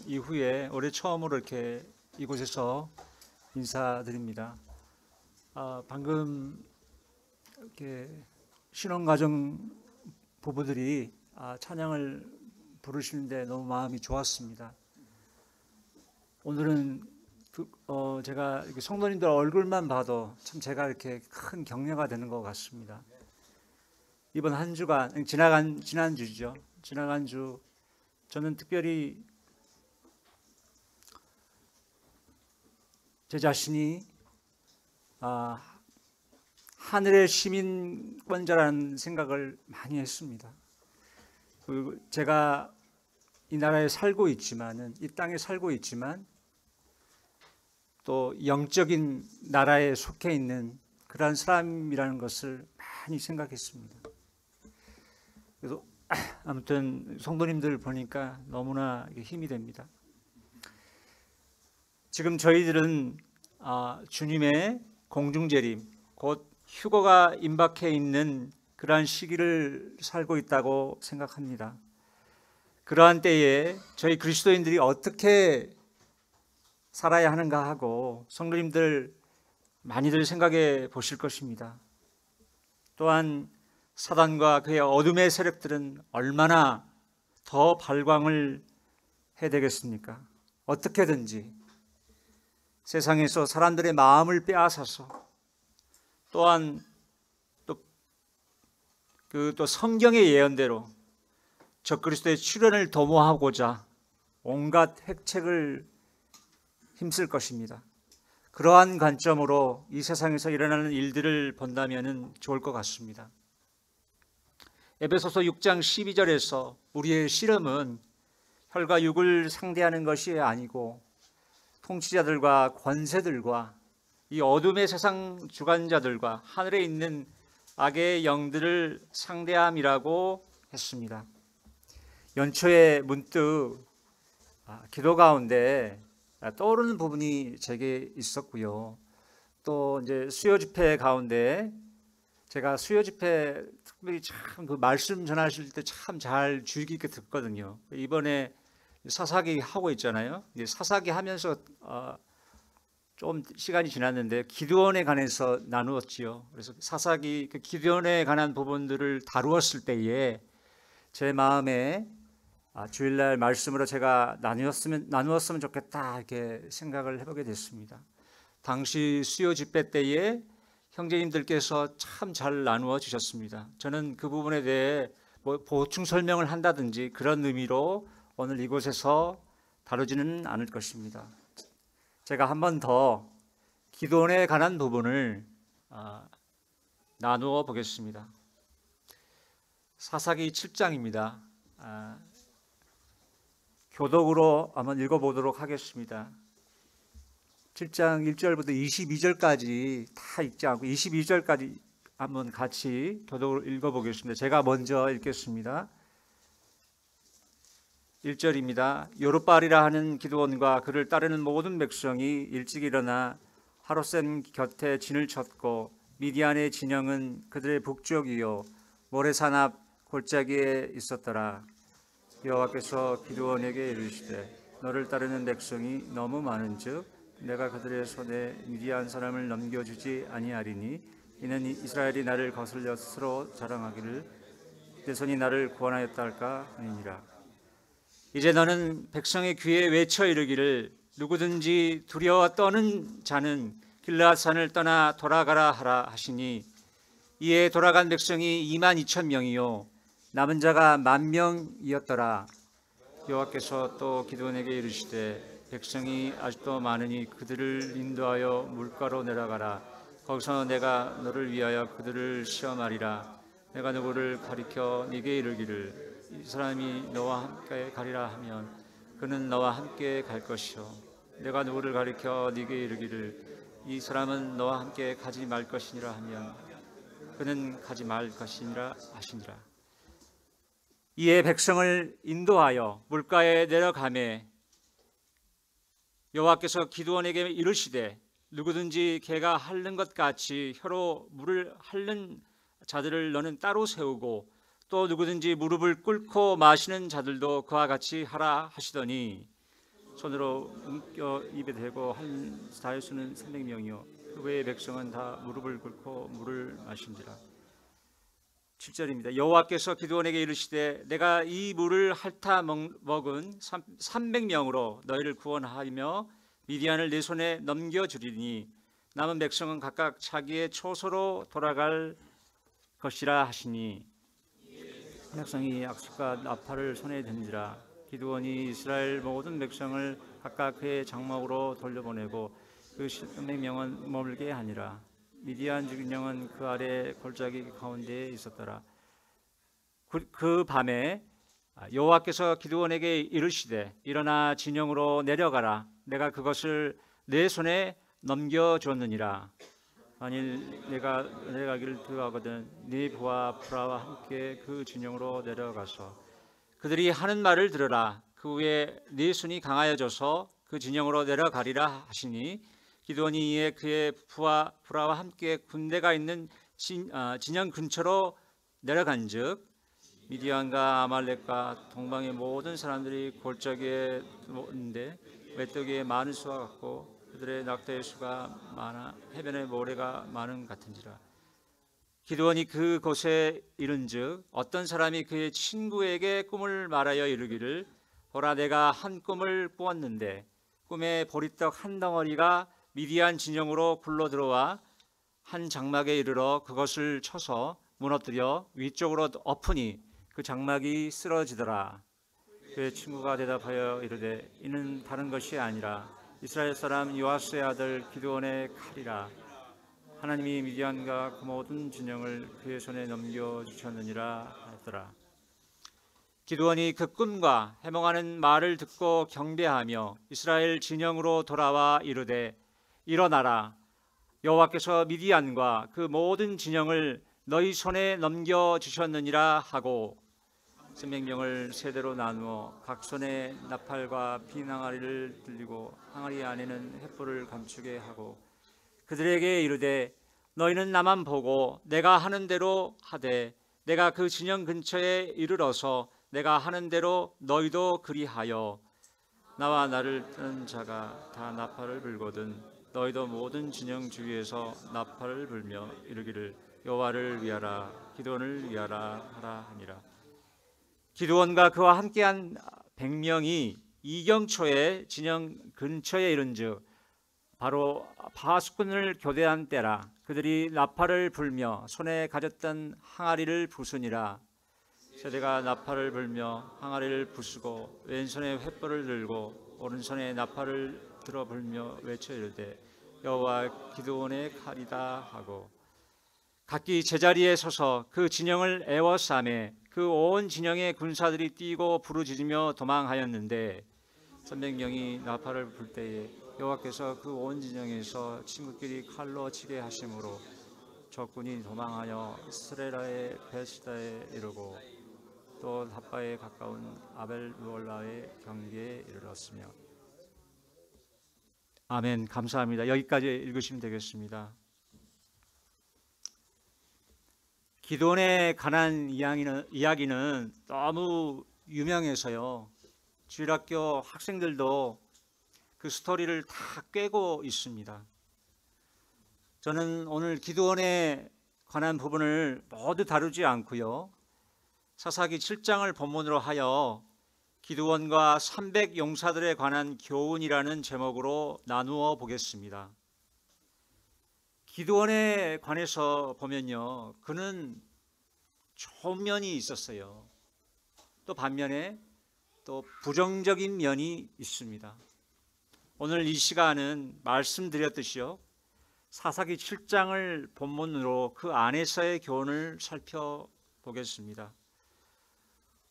이후에 올해 처음으로 이렇게 이곳에서 인사드립니다. 방금 이렇게 신혼가정 부부들이 찬양을 부르시는데 너무 마음이 좋았습니다. 오늘은 제가 이렇게 성도님들 얼굴만 봐도 참 제가 이렇게 큰 격려가 되는 것 같습니다. 이번 한 주간 지난주죠. 지나간 주 저는 특별히 제 자신이 하늘의 시민권자라는 생각을 많이 했습니다. 그리고 제가 이 나라에 살고 있지만은, 이 땅에 살고 있지만 또 영적인 나라에 속해 있는 그러한 사람이라는 것을 많이 생각했습니다. 그래서 아무튼 성도님들 보니까 너무나 힘이 됩니다. 지금 저희들은 주님의 공중재림, 곧 휴거가 임박해 있는 그러한 시기를 살고 있다고 생각합니다. 그러한 때에 저희 그리스도인들이 어떻게 살아야 하는가 하고 성도님들 많이들 생각해 보실 것입니다. 또한 사단과 그의 어둠의 세력들은 얼마나 더 발광을 해야 되겠습니까? 어떻게든지 세상에서 사람들의 마음을 빼앗아서 또한 또 성경의 예언대로 적그리스도의 출현을 도모하고자 온갖 핵책을 힘쓸 것입니다. 그러한 관점으로 이 세상에서 일어나는 일들을 본다면 좋을 것 같습니다. 에베소서 6장 12절에서 우리의 씨름은 혈과 육을 상대하는 것이 아니고 통치자들과 권세들과 이 어둠의 세상 주관자들과 하늘에 있는 악의 영들을 상대함이라고 했습니다. 연초에 문득 기도 가운데 떠오르는 부분이 제게 있었고요. 또 이제 수요 집회 가운데 제가 수요 집회 특별히 참 그 말씀 전하실 때 참 잘 주의 깊게 듣거든요. 이번에 사사기 하고 있잖아요. 사사기 하면서 좀 시간이 지났는데 기드온에 관해서 나누었지요. 그래서 사사기 그 기드온에 관한 부분들을 다루었을 때에 제 마음에 주일날 말씀으로 제가 나누었으면 좋겠다 이렇게 생각을 해보게 됐습니다. 당시 수요 집회 때에 형제님들께서 참 잘 나누어 주셨습니다. 저는 그 부분에 대해 보충 설명을 한다든지 그런 의미로 오늘 이곳에서 다루지는 않을 것입니다. 제가 한 번 더 기도원에 관한 부분을 나누어 보겠습니다. 사사기 7장입니다. 교독으로 한번 읽어보도록 하겠습니다. 7장 1절부터 22절까지 다 읽지 않고 22절까지 한번 같이 교독으로 읽어보겠습니다. 제가 먼저 읽겠습니다. 1절입니다. 요룻바알이라 하는 기드온과 그를 따르는 모든 백성이 일찍 일어나 하롯셈 곁에 진을 쳤고 미디안의 진영은 그들의 북쪽이요 모레산 앞 골짜기에 있었더라. 여호와께서 기드온에게 이르시되 너를 따르는 백성이 너무 많은즉 내가 그들의 손에 미디안 사람을 넘겨주지 아니하리니 이는 이스라엘이 나를 거슬려 스스로 자랑하기를 내 손이 나를 구원하였다 할까 하니니라. 이제 너는 백성의 귀에 외쳐 이르기를 누구든지 두려워 떠는 자는 길르앗산을 떠나 돌아가라 하라 하시니 이에 돌아간 백성이 22,000명이요 남은 자가 10,000명이었더라. 여호와께서 또 기드온에게 이르시되 백성이 아직도 많으니 그들을 인도하여 물가로 내려가라. 거기서 내가 너를 위하여 그들을 시험하리라. 내가 누구를 가리켜 네게 이르기를 이 사람이 너와 함께 가리라 하면 그는 너와 함께 갈 것이요 내가 누구를 가리켜 네게 이르기를 이 사람은 너와 함께 가지 말 것이니라 하면 그는 가지 말 것이니라 하시니라. 이에 백성을 인도하여 물가에 내려가매 여호와께서 기드온에게 이르시되 누구든지 개가 핥는 것 같이 혀로 물을 핥는 자들을 너는 따로 세우고 또 누구든지 무릎을 꿇고 마시는 자들도 그와 같이 하라 하시더니 손으로 움켜 입에 대고 한 다횟수는 300명이요 그 외의 백성은 다 무릎을 꿇고 물을 마신지라. 7절입니다. 여호와께서 기드온에게 이르시되 내가 이 물을 핥아 먹은 300명으로 너희를 구원하며 미디안을 내 손에 넘겨주리니 남은 백성은 각각 자기의 초소로 돌아갈 것이라 하시니 백성이 악수과 나팔을 손에 든지라. 기드온이 이스라엘 모든 백성을 각각 그의 장막으로 돌려보내고 그 300명은 머물게 하니라. 미디안 주민령은 그 아래 골짜기 가운데에 있었더라. 그 밤에 여호와께서 기드온에게 이르시되 일어나 진영으로 내려가라. 내가 그것을 내 손에 넘겨줬느니라. 만일 내가 내려가기를 두하거든 네 부하 프라와 함께 그 진영으로 내려가서 그들이 하는 말을 들으라. 그 후에 네 손이 강하여져서 그 진영으로 내려가리라 하시니 기드온이 이에 그의 부하 프라와 함께 군대가 있는 진영 근처로 내려간즉 미디안과 아말렉과 동방의 모든 사람들이 골짜기에 모는데 메뚜기의 많은 수와 같고 그들의 낙타의 수가 많아 해변의 모래가 많은 같은지라. 기드온이 그곳에 이른즉 어떤 사람이 그의 친구에게 꿈을 말하여 이르기를 보라 내가 한 꿈을 꾸었는데 꿈에 보리떡 한 덩어리가 미디안 진영으로 굴러 들어와 한 장막에 이르러 그것을 쳐서 무너뜨려 위쪽으로 엎으니 그 장막이 쓰러지더라. 그의 친구가 대답하여 이르되 이는 다른 것이 아니라 이스라엘 사람 요아스의 아들 기드온의 칼이라. 하나님이 미디안과 그 모든 진영을 그의 손에 넘겨주셨느니라 하더라. 기드온이 그 꿈과 해몽하는 말을 듣고 경배하며 이스라엘 진영으로 돌아와 이르되 일어나라. 여호와께서 미디안과 그 모든 진영을 너희 손에 넘겨주셨느니라 하고 300명을 세대로 나누어 각 손에 나팔과 빈 항아리를 들리고 항아리 안에는 횃불을 감추게 하고 그들에게 이르되 너희는 나만 보고 내가 하는 대로 하되 내가 그 진영 근처에 이르러서 내가 하는 대로 너희도 그리하여 나와 나를 뜨는 자가 다 나팔을 불거든 너희도 모든 진영 주위에서 나팔을 불며 이르기를 여호와를 위하라 기드온을 위하라 하라 하니라. 기드온과 그와 함께한 100명이 이경초에 진영 근처에 이른즉 바로 파수꾼을 교대한 때라. 그들이 나팔을 불며 손에 가졌던 항아리를 부수니라. 세대가 나팔을 불며 항아리를 부수고 왼손에 횃불을 들고 오른손에 나팔을 들어 불며 외쳐 이르되 여호와 기드온의 칼이다 하고 각기 제자리에 서서 그 진영을 에워싸매 그 온 진영의 군사들이 뛰고 부르짖으며 도망하였는데 300명이 나팔을 불 때에 여호와께서 그 온 진영에서 친구끼리 칼로 치게 하심으로 적군이 도망하여 스레라의 베시다에 이르고 또 핫바에 가까운 아벨루올라의 경계에 이르렀으며. 아멘. 감사합니다. 여기까지 읽으시면 되겠습니다. 기드온에 관한 이야기는 너무 유명해서요. 주일학교 학생들도 그 스토리를 다 꿰고 있습니다. 저는 오늘 기드온에 관한 부분을 모두 다루지 않고요. 사사기 7장을 본문으로 하여 기드온과 300 용사들에 관한 교훈이라는 제목으로 나누어 보겠습니다. 기드온에 관해서 보면요, 그는 좋은 면이 있었어요. 또 반면에 또 부정적인 면이 있습니다. 오늘 이 시간은 말씀드렸듯이요, 사사기 7장을 본문으로 그 안에서의 교훈을 살펴보겠습니다.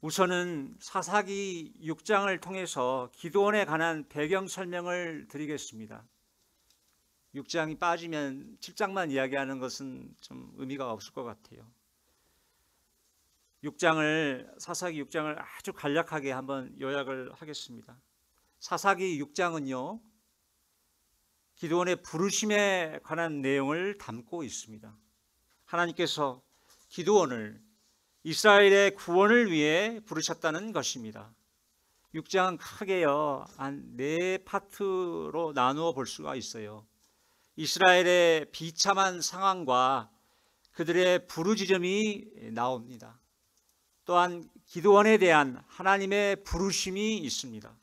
우선은 사사기 6장을 통해서 기드온에 관한 배경 설명을 드리겠습니다. 6장이 빠지면 7장만 이야기하는 것은 좀 의미가 없을 것 같아요. 사사기 6장을 아주 간략하게 한번 요약을 하겠습니다. 사사기 6장은요, 기드온의 부르심에 관한 내용을 담고 있습니다. 하나님께서 기드온을 이스라엘의 구원을 위해 부르셨다는 것입니다. 6장은 크게요 한 4파트로 나누어 볼 수가 있어요. 이스라엘의 비참한 상황과 그들의 부르짖음이 나옵니다. 또한 기드온에 대한 하나님의 부르심이 있습니다.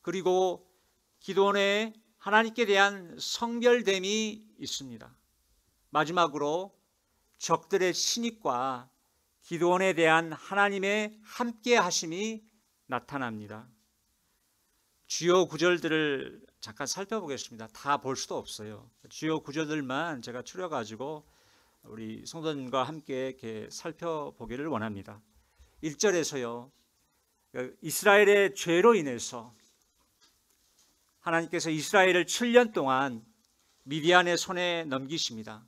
그리고 기드온의 하나님께 대한 성결됨이 있습니다. 마지막으로 적들의 신입과 기드온에 대한 하나님의 함께 하심이 나타납니다. 주요 구절들을 잠깐 살펴보겠습니다. 다 볼 수도 없어요. 주요 구절들만 제가 추려가지고 우리 성도님과 함께 이렇게 살펴보기를 원합니다. 1절에서요. 이스라엘의 죄로 인해서 하나님께서 이스라엘을 7년 동안 미디안의 손에 넘기십니다.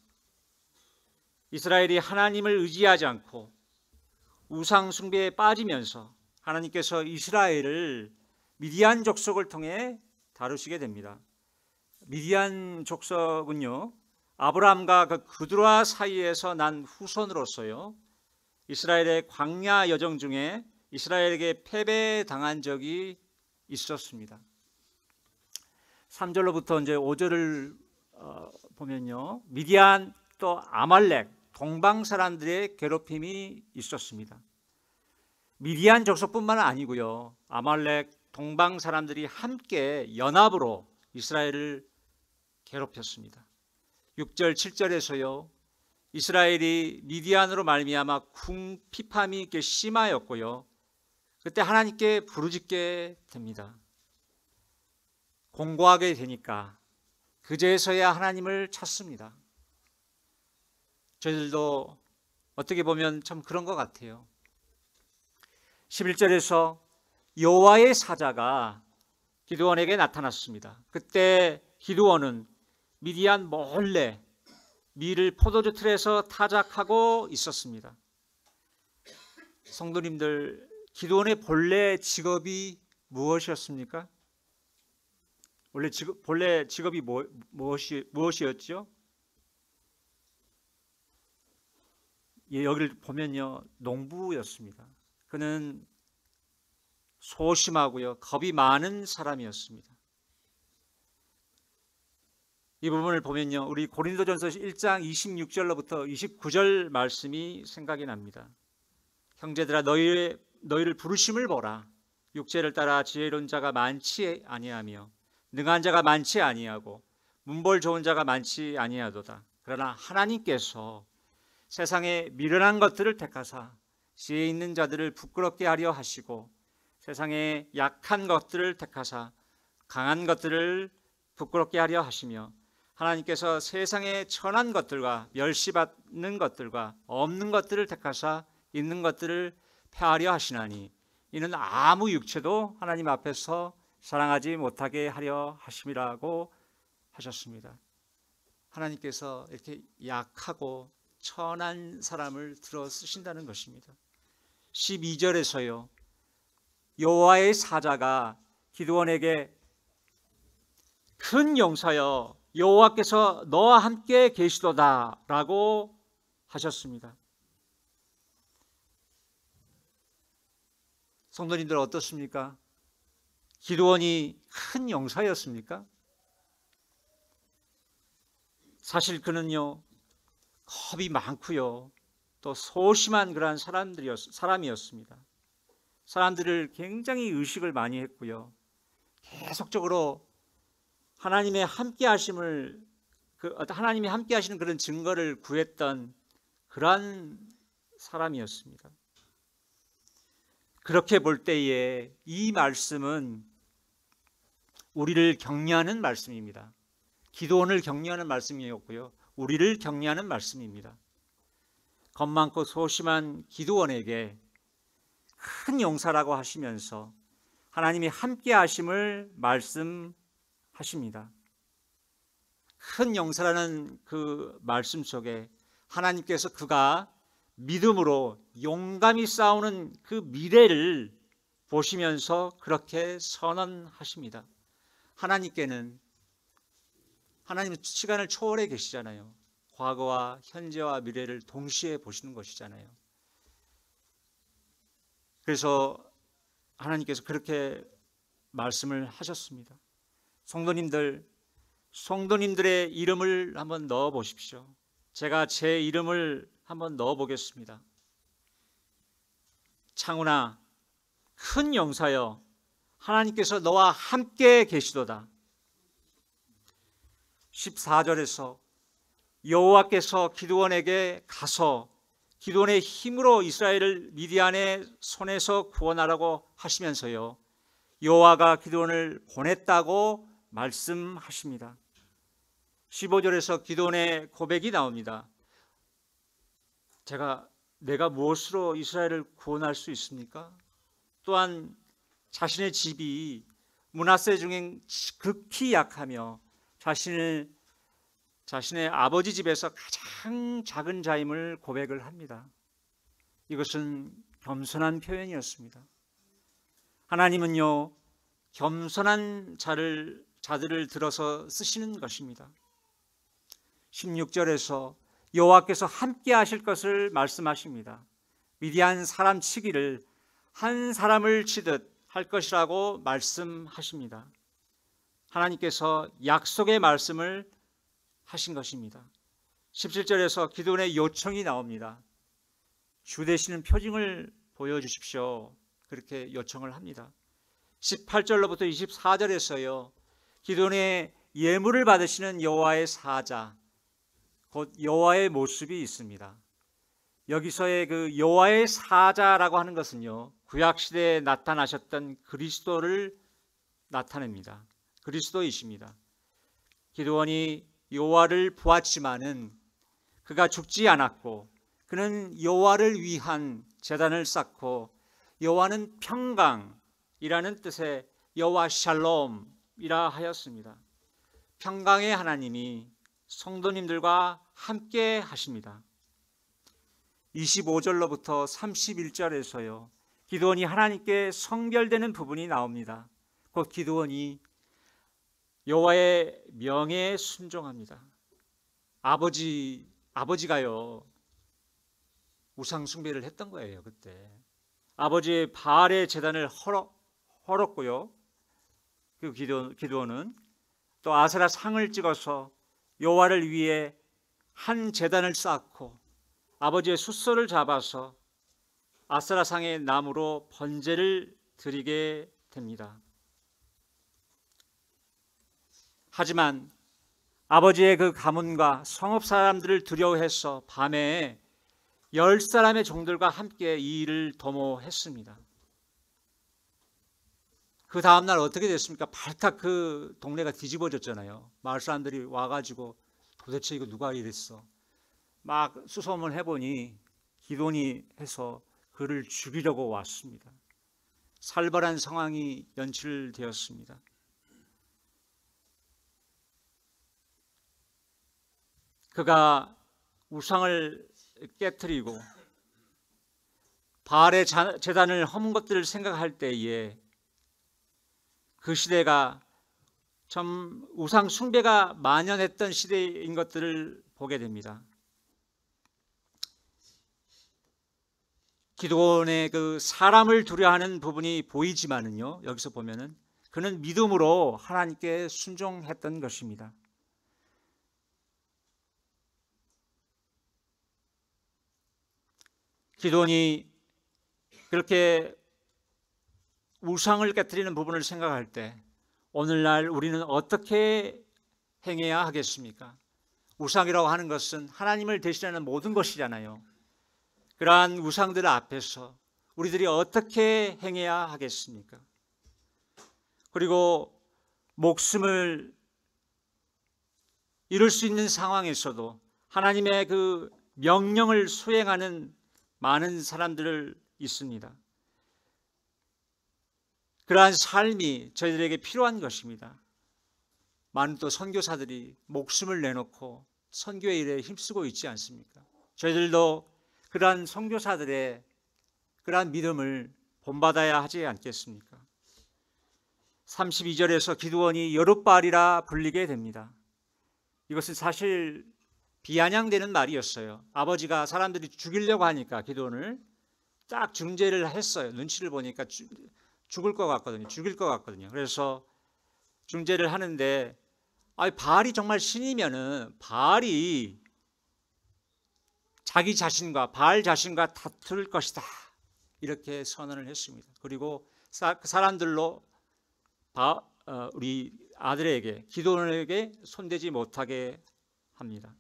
이스라엘이 하나님을 의지하지 않고 우상 숭배에 빠지면서 하나님께서 이스라엘을 미디안 족속을 통해 다루시게 됩니다. 미디안 족속은요, 아브라함과 그 그드라 사이에서 난 후손으로서요, 이스라엘의 광야 여정 중에 이스라엘에게 패배당한 적이 있었습니다. 3절로부터 이제 5절을 보면요, 미디안 또 아말렉 동방 사람들의 괴롭힘이 있었습니다. 미디안 족속뿐만 아니고요, 아말렉 동방 사람들이 함께 연합으로 이스라엘을 괴롭혔습니다. 6절 7절에서요 이스라엘이 미디안으로 말미암아 궁핍함이 이렇게 심하였고요, 그때 하나님께 부르짖게 됩니다. 공고하게 되니까 그제서야 하나님을 찾습니다. 저희들도 어떻게 보면 참 그런 것 같아요. 11절에서 여호와의 사자가 기드온에게 나타났습니다. 그때 기드온은 미디안 몰래 밀을 포도주 틀에서 타작하고 있었습니다. 성도님들, 기드온의 본래 직업이 무엇이었습니까? 본래 직업이 무엇이었죠? 예, 여기를 보면요, 농부였습니다. 그는 소심하고요, 겁이 많은 사람이었습니다. 이 부분을 보면요, 우리 고린도전서 1장 26절로부터 29절 말씀이 생각이 납니다. 형제들아, 너희를 부르심을 보라. 육체를 따라 지혜로운 자가 많지 아니하며 능한 자가 많지 아니하고 문벌 좋은 자가 많지 아니하도다. 그러나 하나님께서 세상에 미련한 것들을 택하사 지혜 있는 자들을 부끄럽게 하려 하시고 세상에 약한 것들을 택하사 강한 것들을 부끄럽게 하려 하시며 하나님께서 세상에 천한 것들과 멸시받는 것들과 없는 것들을 택하사 있는 것들을 폐하려 하시나니 이는 아무 육체도 하나님 앞에서 사랑하지 못하게 하려 하심이라고 하셨습니다. 하나님께서 이렇게 약하고 천한 사람을 들어 쓰신다는 것입니다. 12절에서요 여호와의 사자가 기드온에게 큰 용사여 여호와께서 너와 함께 계시도다 라고 하셨습니다. 성도님들 어떻습니까? 기드온이 큰 용사였습니까? 사실 그는요 겁이 많고요 또 소심한 그러한 사람이었습니다. 사람들을 굉장히 의식을 많이 했고요, 계속적으로 하나님의 함께하심을 하나님이 함께하시는 그런 증거를 구했던 그러한 사람이었습니다. 그렇게 볼 때에 이 말씀은 우리를 격려하는 말씀입니다. 기드온을 격려하는 말씀이었고요, 우리를 격려하는 말씀입니다. 겁 많고 소심한 기드온에게 큰 용사라고 하시면서 하나님이 함께 하심을 말씀하십니다. 큰 용사라는 그 말씀 속에 하나님께서 그가 믿음으로 용감히 싸우는 그 미래를 보시면서 그렇게 선언하십니다. 하나님은 시간을 초월해 계시잖아요. 과거와 현재와 미래를 동시에 보시는 것이잖아요. 그래서 하나님께서 그렇게 말씀을 하셨습니다. 성도님들의 이름을 한번 넣어 보십시오. 제가 제 이름을 한번 넣어 보겠습니다. 창훈아, 큰 용사여, 하나님께서 너와 함께 계시도다. 14절에서 여호와께서 기드온에게 가서 기드온의 힘으로 이스라엘을 미디안의 손에서 구원하라고 하시면서요, 여호와가 기드온을 보냈다고 말씀하십니다. 15절에서 기드온의 고백이 나옵니다. 내가 무엇으로 이스라엘을 구원할 수 있습니까? 또한 자신의 집이 므낫세 중에 극히 약하며 자신의 아버지 집에서 가장 작은 자임을 고백을 합니다. 이것은 겸손한 표현이었습니다. 하나님은요, 겸손한 자들을 들어서 쓰시는 것입니다. 16절에서 여호와께서 함께 하실 것을 말씀하십니다. 미디안 사람 치기를 한 사람을 치듯 할 것이라고 말씀하십니다. 하나님께서 약속의 말씀을 하신 것입니다. 17절에서 기드온의 요청이 나옵니다. 주 되시는 표징을 보여주십시오. 그렇게 요청을 합니다. 18절로부터 24절에서요, 기드온의 예물을 받으시는 여호와의 사자, 곧 여호와의 모습이 있습니다. 여기서의 그 여호와의 사자라고 하는 것은요, 구약 시대에 나타나셨던 그리스도를 나타냅니다. 그리스도이십니다. 기드온이 여호와를 보았지만은 그가 죽지 않았고, 그는 여호와를 위한 제단을 쌓고, 여호와는 평강이라는 뜻의 여호와 샬롬이라 하였습니다. 평강의 하나님이 성도님들과 함께 하십니다. 25절로부터 31절에서요, 기드온이 하나님께 성별되는 부분이 나옵니다. 곧 기드온이 여호와의 명예에 순종합니다. 아버지가요, 우상 숭배를 했던 거예요. 그때 아버지의 바알의 제단을 헐었고요, 그 기드온은 또 아세라 상을 찍어서 여호와를 위해 한 제단을 쌓고 아버지의 숫소를 잡아서 아세라 상의 나무로 번제를 드리게 됩니다. 하지만 아버지의 그 가문과 성읍 사람들을 두려워해서 밤에 10사람의 종들과 함께 이 일을 도모했습니다. 그 다음날 어떻게 됐습니까? 발칵 그 동네가 뒤집어졌잖아요. 마을 사람들이 와가지고 도대체 이거 누가 이랬어? 막 수소문 해보니 기드온이 해서 그를 죽이려고 왔습니다. 살벌한 상황이 연출되었습니다. 그가 우상을 깨트리고 바알의 제단을 허문 것들을 생각할 때에 그 시대가 참 우상 숭배가 만연했던 시대인 것들을 보게 됩니다. 기드온의 그 사람을 두려워하는 부분이 보이지만은요, 여기서 보면은 그는 믿음으로 하나님께 순종했던 것입니다. 기드온이 그렇게 우상을 깨트리는 부분을 생각할 때 오늘날 우리는 어떻게 행해야 하겠습니까? 우상이라고 하는 것은 하나님을 대신하는 모든 것이잖아요. 그러한 우상들 앞에서 우리들이 어떻게 행해야 하겠습니까? 그리고 목숨을 잃을 수 있는 상황에서도 하나님의 그 명령을 수행하는 많은 사람들 있습니다. 그러한 삶이 저희들에게 필요한 것입니다. 많은 또 선교사들이 목숨을 내놓고 선교의 일에 힘쓰고 있지 않습니까? 저희들도 그러한 선교사들의 그러한 믿음을 본받아야 하지 않겠습니까? 32절에서 기드온이 여룻바알이라 불리게 됩니다. 이것은 사실 비아냥되는 말이었어요. 아버지가 사람들이 죽이려고 하니까 기드온을 딱 중재를 했어요. 눈치를 보니까 죽을 것 같거든요. 죽일 것 같거든요. 그래서 중재를 하는데 바알이 정말 신이면은 바알이 자기 자신과 바알 자신과 다툴 것이다. 이렇게 선언을 했습니다. 그리고 사람들로 우리 아들에게 기드온에게 손대지 못하게 합니다.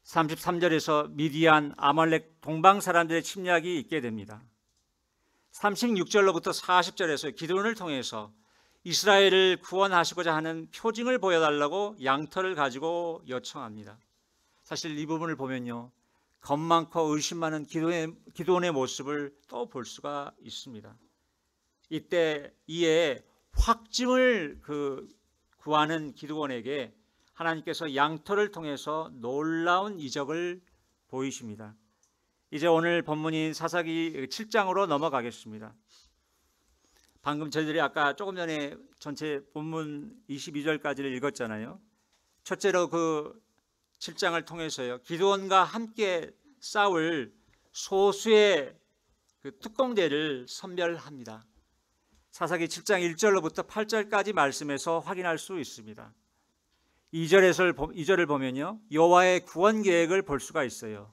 33절에서 미디안, 아말렉 동방 사람들의 침략이 있게 됩니다. 36절로부터 40절에서 기드온을 통해서 이스라엘을 구원하시고자 하는 표징을 보여달라고 양털을 가지고 요청합니다. 사실 이 부분을 보면요, 겁 많고 의심 많은 기드온의 모습을 또 볼 수가 있습니다. 이에 확증을 구하는 기드온에게 하나님께서 양털을 통해서 놀라운 이적을 보이십니다. 이제 오늘 본문인 사사기 7장으로 넘어가겠습니다. 방금 저희들이 아까 조금 전에 전체 본문 22절까지를 읽었잖아요. 첫째로 그 7장을 통해서요, 기드온과 함께 싸울 소수의 그 특공대를 선별합니다. 사사기 7장 1절로부터 8절까지 말씀에서 확인할 수 있습니다. 2절을 보면요, 여호와의 구원 계획을 볼 수가 있어요.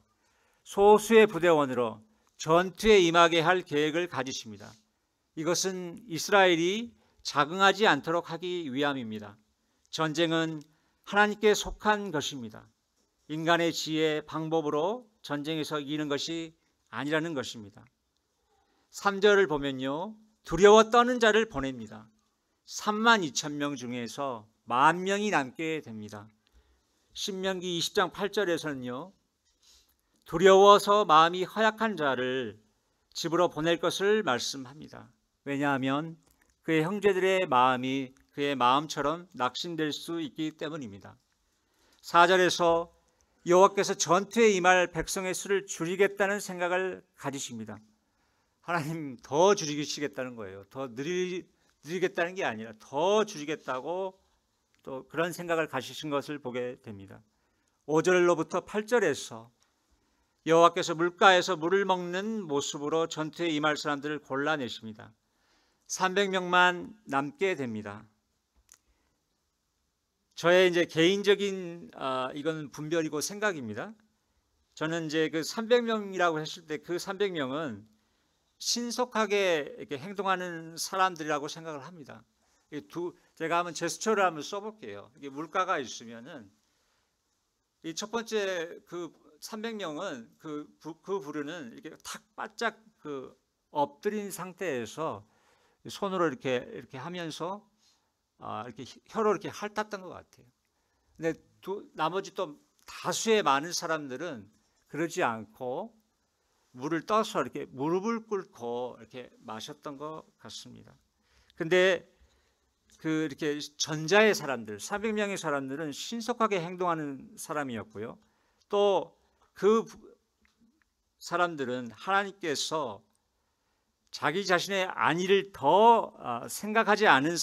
소수의 부대원으로 전투에 임하게 할 계획을 가지십니다. 이것은 이스라엘이 자긍하지 않도록 하기 위함입니다. 전쟁은 하나님께 속한 것입니다. 인간의 지혜, 방법으로 전쟁에서 이기는 것이 아니라는 것입니다. 3절을 보면요, 두려워 떠는 자를 보냅니다. 32,000명 중에서 10,000명이 남게 됩니다. 신명기 20장 8절에서는요, 두려워서 마음이 허약한 자를 집으로 보낼 것을 말씀합니다. 왜냐하면 그의 형제들의 마음이 그의 마음처럼 낙심될 수 있기 때문입니다. 4절에서 여호와께서 전투에 임할 백성의 수를 줄이겠다는 생각을 가지십니다. 하나님 더 줄이시겠다는 거예요. 더 늘리겠다는 게 아니라 더 줄이겠다고 또 그런 생각을 가지신 것을 보게 됩니다. 5절로부터 8절에서 여호와께서 물가에서 물을 먹는 모습으로 전투에 임할 사람들을 골라내십니다. 300명만 남게 됩니다. 저의 이제 개인적인 이건 분별이고 생각입니다. 저는 이제 그 300명이라고 했을 때 그 300명은 신속하게 이렇게 행동하는 사람들이라고 생각을 합니다. 제가 한번 제스처를 한번 써볼게요. 이게 물가가 있으면은 이 첫 번째 그 300명은 그 부르는 이렇게 탁 바짝 엎드린 상태에서 손으로 이렇게 하면서 이렇게 혀로 이렇게 핥았던 것 같아요. 근데 나머지 또 다수의 많은 사람들은 그러지 않고 물을 떠서 이렇게 무릎을 꿇고 이렇게 마셨던 것 같습니다. 근데 이렇게 전자의 사람들, 400명의 사람들은 신속하게 행동하는 사람이었고요. 또 그 사람들은 하나님께서 자기 자신의 안위를 더 생각하지 않은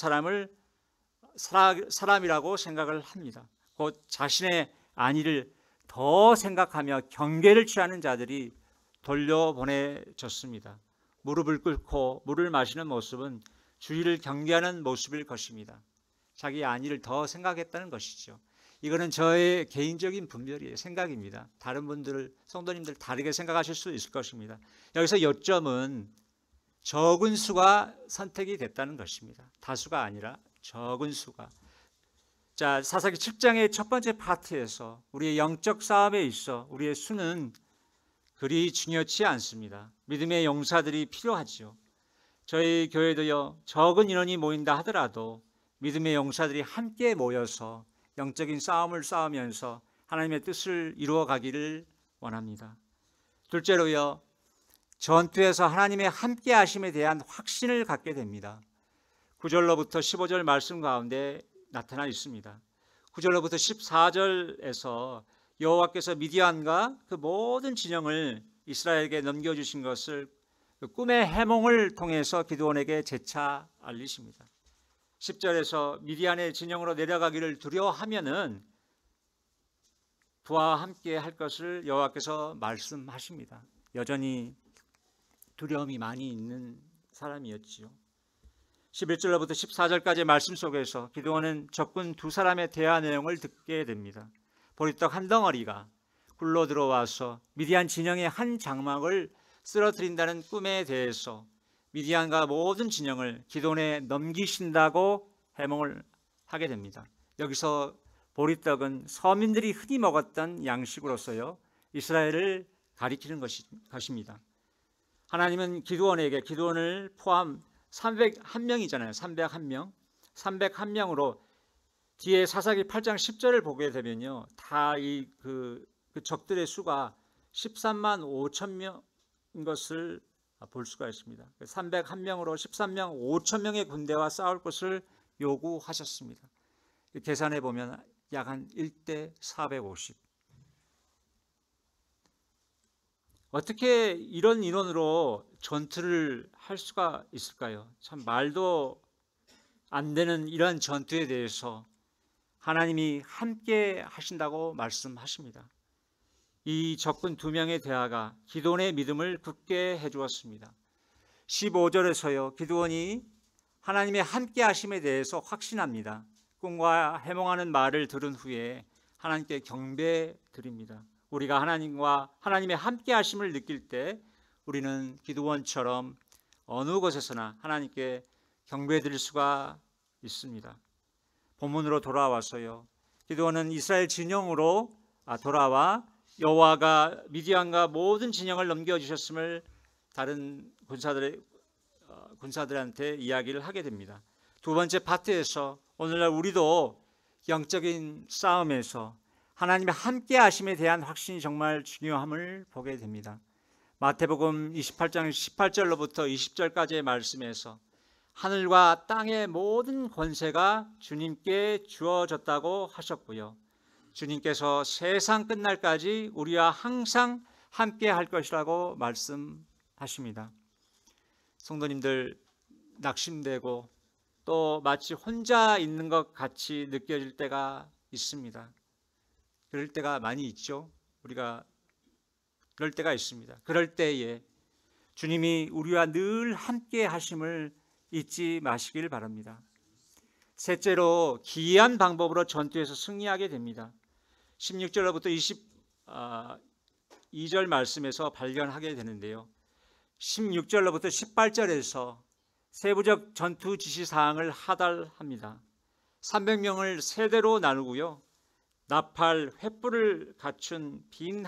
사람이라고 생각을 합니다. 곧 자신의 안위를 더 생각하며 경계를 취하는 자들이 돌려보내졌습니다. 무릎을 꿇고 물을 마시는 모습은 주의를 경계하는 모습일 것입니다. 자기 안위를 더 생각했다는 것이죠. 이거는 저의 개인적인 분별이에요. 생각입니다. 다른 분들, 성도님들 다르게 생각하실 수 있을 것입니다. 여기서 요점은 적은 수가 선택이 됐다는 것입니다. 다수가 아니라 적은 수가. 자, 사사기 7장의 첫 번째 파트에서 우리의 영적 싸움에 있어 우리의 수는 그리 중요치 않습니다. 믿음의 용사들이 필요하죠. 저희 교회도요, 적은 인원이 모인다 하더라도 믿음의 용사들이 함께 모여서 영적인 싸움을 싸우면서 하나님의 뜻을 이루어 가기를 원합니다. 둘째로요, 전투에서 하나님의 함께 하심에 대한 확신을 갖게 됩니다. 9절로부터 15절 말씀 가운데 나타나 있습니다. 9절로부터 14절에서 여호와께서 미디안과 그 모든 진영을 이스라엘에게 넘겨주신 것을 꿈의 해몽을 통해서 기드온에게 재차 알리십니다. 10절에서 미디안의 진영으로 내려가기를 두려워하면은 부와 함께 할 것을 여호와께서 말씀하십니다. 여전히 두려움이 많이 있는 사람이었지요. 11절로부터 14절까지의 말씀 속에서 기드온은 적군 두 사람의 대화 내용을 듣게 됩니다. 보리떡 한 덩어리가 굴러 들어와서 미디안 진영의 한 장막을 쓰러뜨린다는 꿈에 대해서 미디안과 모든 진영을 기드온에 넘기신다고 해몽을 하게 됩니다. 여기서 보리떡은 서민들이 흔히 먹었던 양식으로서요 이스라엘을 가리키는 것입니다. 하나님은 기드온을 포함 301명이잖아요. 301명. 301명으로 뒤에 사사기 8장 10절을 보게 되면요. 다 그 적들의 수가 13만 5천 명인 것을 볼 수가 있습니다. 301명으로 13명 5천 명의 군대와 싸울 것을 요구하셨습니다. 계산해 보면 약 한 1대 450. 어떻게 이런 인원으로 전투를 할 수가 있을까요? 참 말도 안 되는 이러한 전투에 대해서 하나님이 함께 하신다고 말씀하십니다. 이 적군 두 명의 대화가 기드온의 믿음을 굳게 해주었습니다. 15절에서요 기드온이 하나님의 함께 하심에 대해서 확신합니다. 꿈과 해몽하는 말을 들은 후에 하나님께 경배 드립니다. 우리가 하나님의 함께 하심을 느낄 때 우리는 기드온처럼 어느 곳에서나 하나님께 경배 드릴 수가 있습니다. 본문으로 돌아와서요 기드온은 이스라엘 진영으로 돌아와 여호와가 미디안과 모든 진영을 넘겨주셨음을 다른 군사들한테 이야기를 하게 됩니다. 두 번째 파트에서 오늘날 우리도 영적인 싸움에서 하나님의 함께 하심에 대한 확신이 정말 중요함을 보게 됩니다. 마태복음 28장 18절로부터 20절까지의 말씀에서 하늘과 땅의 모든 권세가 주님께 주어졌다고 하셨고요. 주님께서 세상 끝날까지 우리와 항상 함께 할 것이라고 말씀하십니다. 성도님들 낙심되고 또 마치 혼자 있는 것 같이 느껴질 때가 있습니다. 그럴 때가 많이 있죠. 우리가 그럴 때가 있습니다. 그럴 때에 주님이 우리와 늘 함께 하심을 잊지 마시길 바랍니다. 셋째로 기이한 방법으로 전투에서 승리하게 됩니다. 16절로부터 22절 말씀에서 발견하게 되는데요. 16절로부터 18절에서 세부적 전투 지시사항을 하달합니다. 300명을 세대로 나누고요. 나팔 횃불을 감춘 빈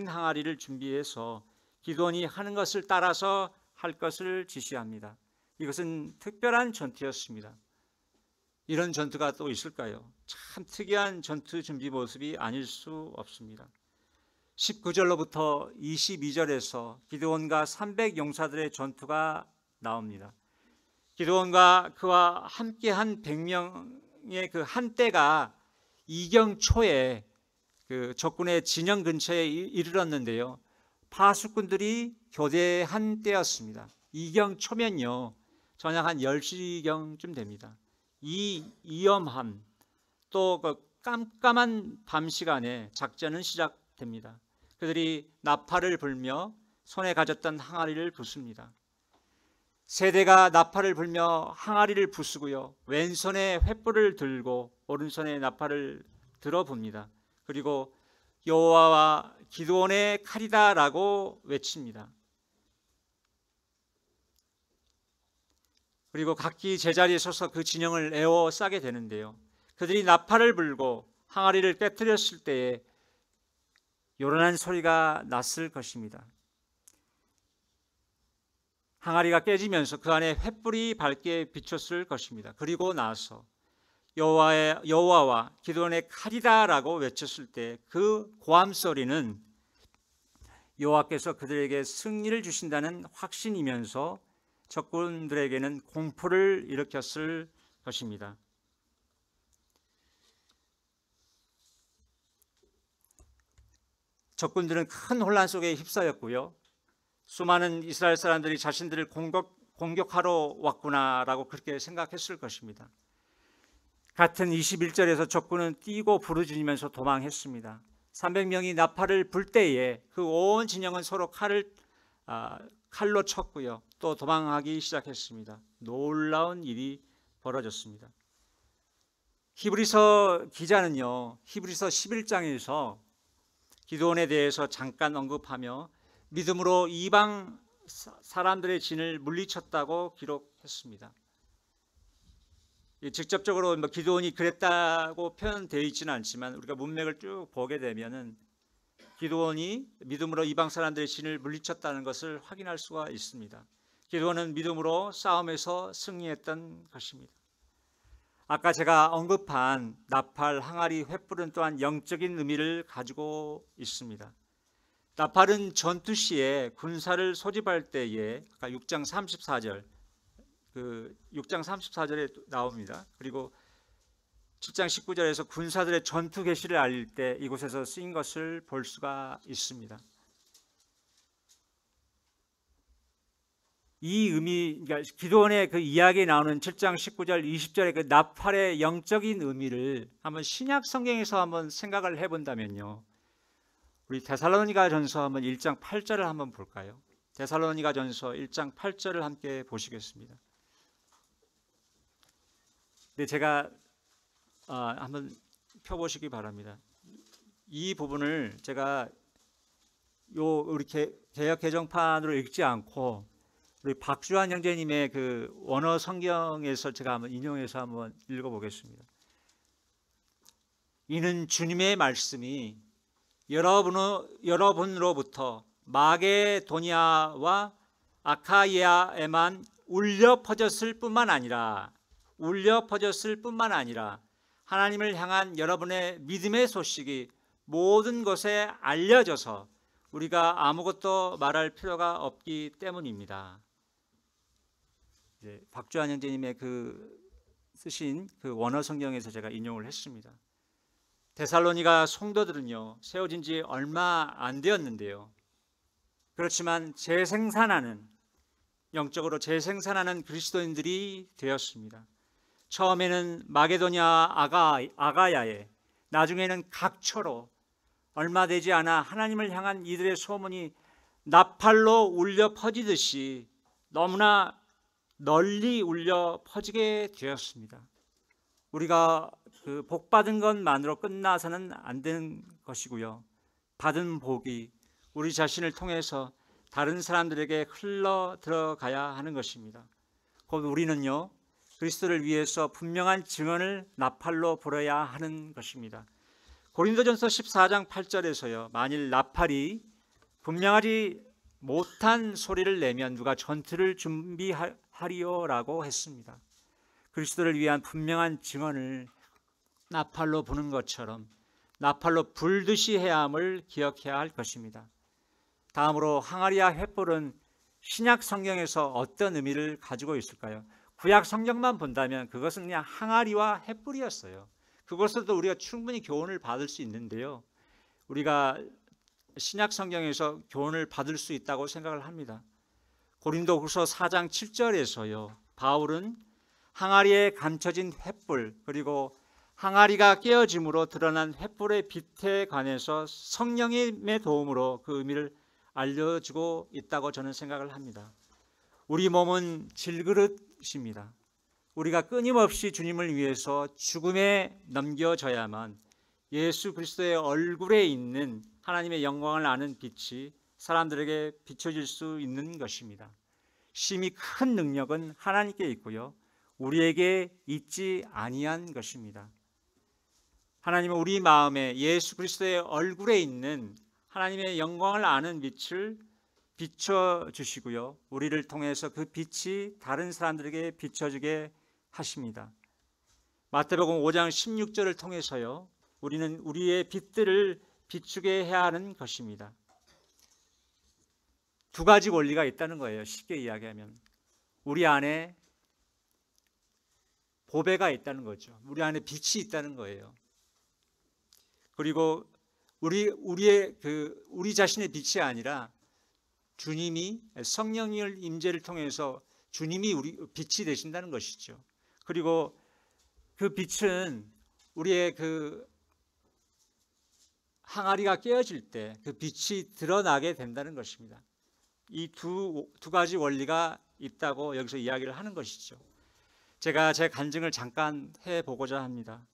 항아리를 준비해서 기드온이 하는 것을 따라서 할 것을 지시합니다. 이것은 특별한 전투였습니다. 이런 전투가 또 있을까요? 참 특이한 전투 준비 모습이 아닐 수 없습니다. 19절로부터 22절에서 기드온과 300 용사들의 전투가 나옵니다. 기드온과 그와 함께한 100명의 그 한때가 이경 초에 그 적군의 진영 근처에 이르렀는데요. 파수꾼들이 교대한 때였습니다. 이경 초면요. 저녁 한 10시경쯤 됩니다. 이 위험함 또 그 깜깜한 밤 시간에 작전은 시작됩니다. 그들이 나팔을 불며 손에 가졌던 항아리를 부숩니다. 세대가 나팔을 불며 항아리를 부수고요. 왼손에 횃불을 들고 오른손에 나팔을 들어봅니다. 그리고 여호와와 기드온의 칼이다라고 외칩니다. 그리고 각기 제자리에 서서 그 진영을 에워싸게 되는데요. 그들이 나팔을 불고 항아리를 깨뜨렸을 때에 요란한 소리가 났을 것입니다. 항아리가 깨지면서 그 안에 횃불이 밝게 비쳤을 것입니다. 그리고 나서 여호와와 기드온의 칼이다라고 외쳤을 때 그 고함 소리는 여호와께서 그들에게 승리를 주신다는 확신이면서 적군들에게는 공포를 일으켰을 것입니다. 적군들은 큰 혼란 속에 휩싸였고요. 수많은 이스라엘 사람들이 자신들을 공격하러 왔구나라고 그렇게 생각했을 것입니다. 같은 21절에서 적군은 뛰고 부르짖으면서 도망했습니다. 300명이 나팔을 불 때에 그 온 진영은 서로 칼로 쳤고요. 또 도망하기 시작했습니다. 놀라운 일이 벌어졌습니다. 히브리서 기자는요, 히브리서 11장에서 기드온에 대해서 잠깐 언급하며 믿음으로 이방 사람들의 진을 물리쳤다고 기록했습니다. 직접적으로 기드온이 그랬다고 표현되어 있지는 않지만 우리가 문맥을 쭉 보게 되면은 기드온이 믿음으로 이방 사람들의 진을 물리쳤다는 것을 확인할 수가 있습니다. 기드온은 믿음으로 싸움에서 승리했던 것입니다. 아까 제가 언급한 나팔, 항아리, 횃불은 또한 영적인 의미를 가지고 있습니다. 나팔은 전투 시에 군사를 소집할 때에 6장 34절, 6장 34절에 나옵니다. 그리고 7장 19절에서 군사들의 전투 개시를 알릴 때 이곳에서 쓰인 것을 볼 수가 있습니다. 이 의미, 그러니까 기드온의 그 이야기에 나오는 7장 19절, 20절의 그 나팔의 영적인 의미를 한번 신약 성경에서 한번 생각을 해본다면요, 우리 데살로니가전서 한번 1장 8절을 한번 볼까요? 데살로니가전서 1장 8절을 함께 보시겠습니다. 네, 제가 한번 펴보시기 바랍니다. 이 부분을 제가 우리 개역 개정판으로 읽지 않고 우리 박주환 형제님의 그 원어 성경에서 제가 한번 인용해서 한번 읽어보겠습니다. 이는 주님의 말씀이 여러분으로부터 마게도니아와 아카이아에만 울려 퍼졌을 뿐만 아니라 하나님을 향한 여러분의 믿음의 소식이 모든 곳에 알려져서 우리가 아무것도 말할 필요가 없기 때문입니다. 박주환 형제님의 쓰신 그 원어 성경에서 제가 인용을 했습니다. 데살로니가 성도들은요, 세워진 지 얼마 안 되었는데요, 그렇지만 영적으로 재생산하는 그리스도인들이 되었습니다. 처음에는 마게도냐 아가야에, 나중에는 각처로 얼마 되지 않아 하나님을 향한 이들의 소문이 나팔로 울려 퍼지듯이 너무나 널리 울려 퍼지게 되었습니다. 우리가 복 받은 것만으로 끝나서는 안 되는 것이고요, 받은 복이 우리 자신을 통해서 다른 사람들에게 흘러 들어가야 하는 것입니다. 곧 우리는요, 그리스도를 위해서 분명한 증언을 나팔로 불어야 하는 것입니다. 고린도전서 14장 8절에서요, 만일 나팔이 분명하지 못한 소리를 내면 누가 전투를 준비하리요라고 했습니다. 그리스도를 위한 분명한 증언을 나팔로 부는 것처럼 나팔로 불듯이 해야 함을 기억해야 할 것입니다. 다음으로 항아리와 횃불은 신약 성경에서 어떤 의미를 가지고 있을까요? 구약 성경만 본다면 그것은 그냥 항아리와 횃불이었어요. 그것으로도 우리가 충분히 교훈을 받을 수 있는데요, 우리가 신약 성경에서 교훈을 받을 수 있다고 생각을 합니다. 고린도후서 4장 7절에서요, 바울은 항아리에 감춰진 횃불, 그리고 항아리가 깨어짐으로 드러난 횃불의 빛에 관해서 성령님의 도움으로 그 의미를 알려주고 있다고 저는 생각을 합니다. 우리 몸은 질그릇입니다. 우리가 끊임없이 주님을 위해서 죽음에 넘겨져야만 예수 그리스도의 얼굴에 있는 하나님의 영광을 아는 빛이 사람들에게 비춰질 수 있는 것입니다. 심히 큰 능력은 하나님께 있고요, 우리에게 있지 아니한 것입니다. 하나님은 우리 마음에 예수 그리스도의 얼굴에 있는 하나님의 영광을 아는 빛을 비춰주시고요, 우리를 통해서 그 빛이 다른 사람들에게 비춰지게 하십니다. 마태복음 5장 16절을 통해서요, 우리는 우리의 빛들을 비추게 해야 하는 것입니다. 두 가지 원리가 있다는 거예요. 쉽게 이야기하면 우리 안에 보배가 있다는 거죠. 우리 안에 빛이 있다는 거예요. 그리고 우리 자신의 빛이 아니라 주님이 성령의 임재를 통해서 주님이 우리 빛이 되신다는 것이죠. 그리고 그 빛은 우리의 그 항아리가 깨어질 때 그 빛이 드러나게 된다는 것입니다. 이 두 가지 원리가 있다고 여기서 이야기를 하는 것이죠. 제가 제 간증을 잠깐 해보고자 합니다.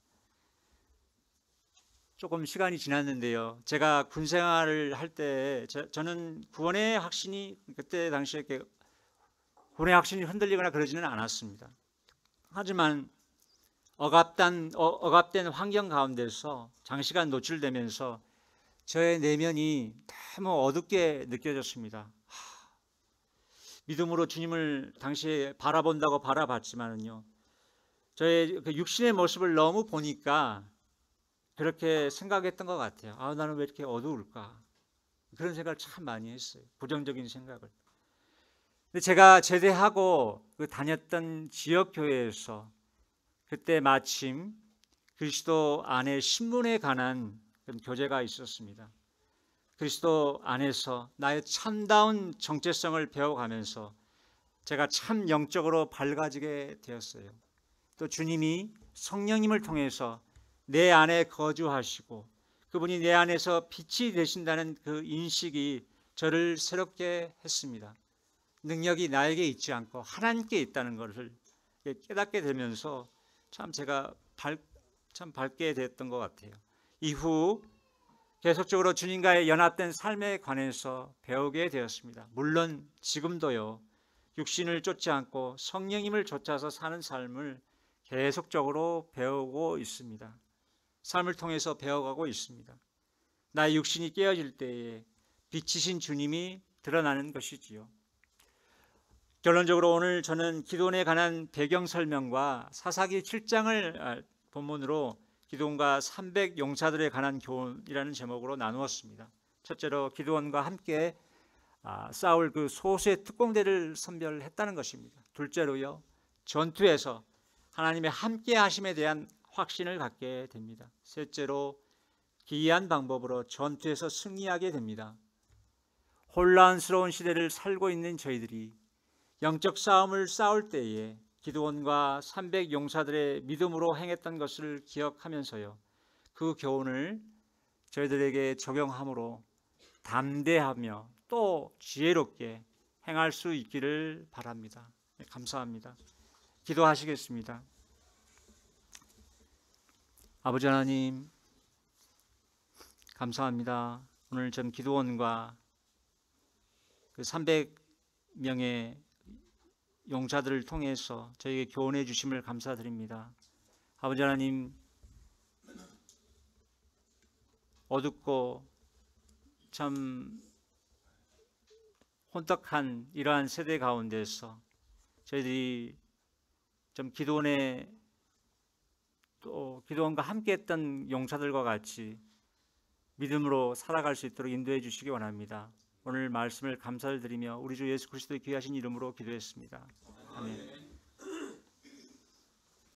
조금 시간이 지났는데요. 제가 군 생활을 할 때 저는 구원의 확신이 그때 당시에 구원의 확신이 흔들리거나 그러지는 않았습니다. 하지만 억압된 환경 가운데서 장시간 노출되면서 저의 내면이 너무 어둡게 느껴졌습니다. 믿음으로 주님을 당시에 바라본다고 바라봤지만은요, 저의 그 육신의 모습을 너무 보니까 그렇게 생각했던 것 같아요. 나는 왜 이렇게 어두울까? 그런 생각을 참 많이 했어요. 부정적인 생각을. 근데 제가 제대하고 그 다녔던 지역 교회에서 그때 마침 그리스도 안에 신문에 관한 그런 교재가 있었습니다. 그리스도 안에서 나의 참다운 정체성을 배워가면서 제가 참 영적으로 밝아지게 되었어요. 또 주님이 성령님을 통해서 내 안에 거주하시고 그분이 내 안에서 빛이 되신다는 그 인식이 저를 새롭게 했습니다. 능력이 나에게 있지 않고 하나님께 있다는 것을 깨닫게 되면서 참 제가 참 밝게 됐던 것 같아요. 이후 계속적으로 주님과의 연합된 삶에 관해서 배우게 되었습니다. 물론 지금도요, 육신을 쫓지 않고 성령님을 쫓아서 사는 삶을 계속적으로 배우고 있습니다. 삶을 통해서 배워가고 있습니다. 나의 육신이 깨어질 때에 빛이신 주님이 드러나는 것이지요. 결론적으로 오늘 저는 기도원에 관한 배경 설명과 사사기 7장을 본문으로 기도원과 300 용사들에 관한 교훈이라는 제목으로 나누었습니다. 첫째로 기도원과 함께 싸울 그 소수의 특공대를 선별했다는 것입니다. 둘째로요, 전투에서 하나님의 함께 하심에 대한 확신을 갖게 됩니다. 셋째로 기이한 방법으로 전투에서 승리하게 됩니다. 혼란스러운 시대를 살고 있는 저희들이 영적 싸움을 싸울 때에 기드온과 300 용사들의 믿음으로 행했던 것을 기억하면서요, 그 교훈을 저희들에게 적용함으로 담대하며 또 지혜롭게 행할 수 있기를 바랍니다. 감사합니다. 기도하시겠습니다. 아버지 하나님, 감사합니다. 오늘 전 기드온과 그 300명의 용사들을 통해서 저에게 교훈해 주심을 감사드립니다. 아버지 하나님, 어둡고 참 혼탁한 이러한 세대 가운데서 저희들이 좀 기도원과 함께 했던 용사들과 같이 믿음으로 살아갈 수 있도록 인도해 주시기 원합니다. 오늘 말씀을 감사를 드리며 우리 주 예수 그리스도의 귀하신 이름으로 기도했습니다. 아멘.